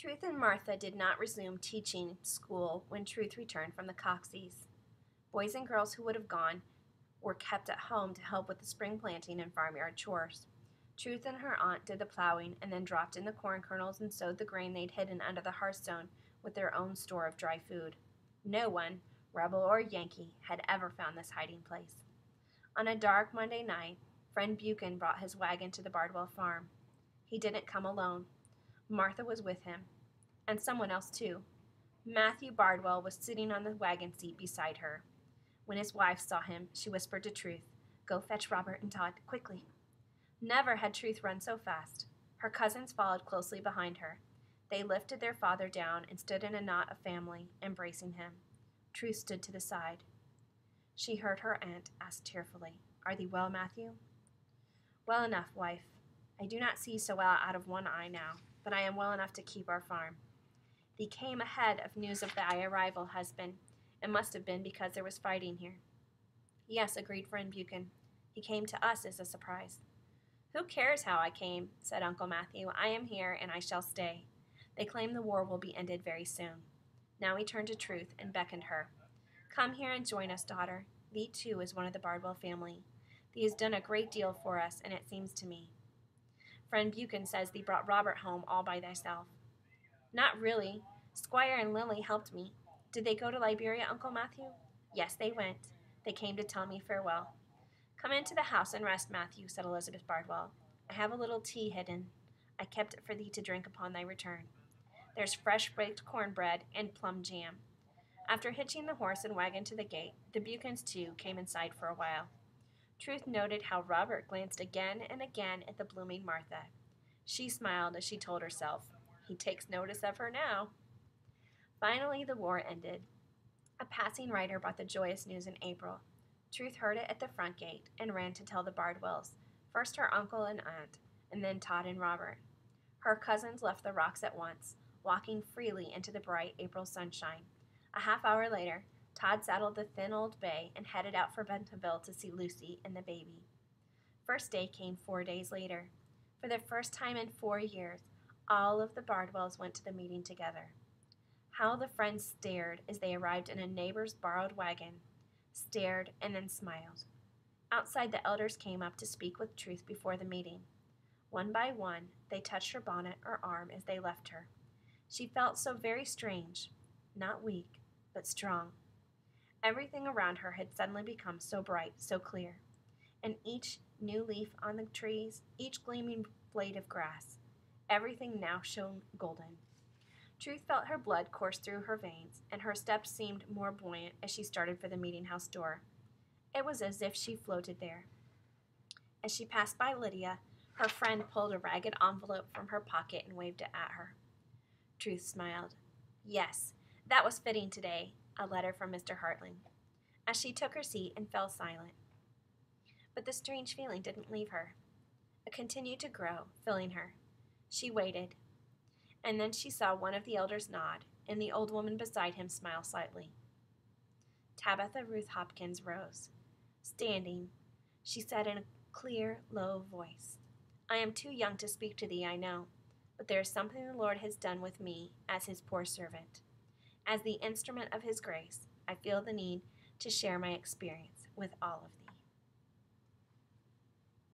Truth and Martha did not resume teaching school when Truth returned from the Coxies. Boys and girls who would have gone were kept at home to help with the spring planting and farmyard chores. Truth and her aunt did the plowing and then dropped in the corn kernels and sowed the grain they'd hidden under the hearthstone with their own store of dry food. No one, rebel or Yankee, had ever found this hiding place. On a dark Monday night, friend Buchan brought his wagon to the Bardwell farm. He didn't come alone. Martha was with him, and someone else too. Matthew Bardwell was sitting on the wagon seat beside her. When his wife saw him, she whispered to Truth, "Go fetch Robert and Todd, quickly." Never had Truth run so fast. Her cousins followed closely behind her. They lifted their father down and stood in a knot of family, embracing him. Truth stood to the side. She heard her aunt ask tearfully, "Are thee well, Matthew?" "Well enough, wife. I do not see so well out of one eye now, but I am well enough to keep our farm." "Thee came ahead of news of thy arrival, husband. It must have been because there was fighting here." "Yes," agreed friend Buchan. "He came to us as a surprise." "Who cares how I came?" said Uncle Matthew. "I am here, and I shall stay. They claim the war will be ended very soon." Now he turned to Truth and beckoned her. "Come here and join us, daughter. Thee, too, is one of the Bardwell family. Thee has done a great deal for us, and it seems to me. Friend Buchan says thee brought Robert home all by thyself." "Not really. Squire and Lily helped me. Did they go to Liberia, Uncle Matthew?" "Yes, they went. They came to tell me farewell." "Come into the house and rest, Matthew," said Elizabeth Bardwell. "I have a little tea hidden. I kept it for thee to drink upon thy return. There's fresh baked cornbread and plum jam." After hitching the horse and wagon to the gate, the Buchans, too, came inside for a while. Truth noted how Robert glanced again and again at the blooming Martha. She smiled as she told herself, "He takes notice of her now." Finally, the war ended. A passing rider brought the joyous news in April. Truth heard it at the front gate and ran to tell the Bardwells, first her uncle and aunt, and then Todd and Robert. Her cousins left the rocks at once, walking freely into the bright April sunshine. A half hour later, Todd saddled the thin old bay and headed out for Bentonville to see Lucy and the baby. First day came 4 days later. For the first time in 4 years, all of the Bardwells went to the meeting together. How the friends stared as they arrived in a neighbor's borrowed wagon, stared and then smiled. Outside, the elders came up to speak with Truth before the meeting. One by one, they touched her bonnet or arm as they left her. She felt so very strange, not weak, but strong. Everything around her had suddenly become so bright, so clear, and each new leaf on the trees, each gleaming blade of grass, everything now shone golden. Truth felt her blood course through her veins, and her steps seemed more buoyant as she started for the meeting-house door. It was as if she floated there. As she passed by Lydia, her friend pulled a ragged envelope from her pocket and waved it at her. Truth smiled. Yes, that was fitting today, a letter from Mr. Hartling. As she took her seat and fell silent. But the strange feeling didn't leave her. It continued to grow, filling her. She waited, and then she saw one of the elders nod, and the old woman beside him smile slightly. Tabitha Ruth Hopkins rose. Standing, she said in a clear, low voice, "I am too young to speak to thee, I know, but there is something the Lord has done with me as his poor servant. As the instrument of his grace, I feel the need to share my experience with all of thee."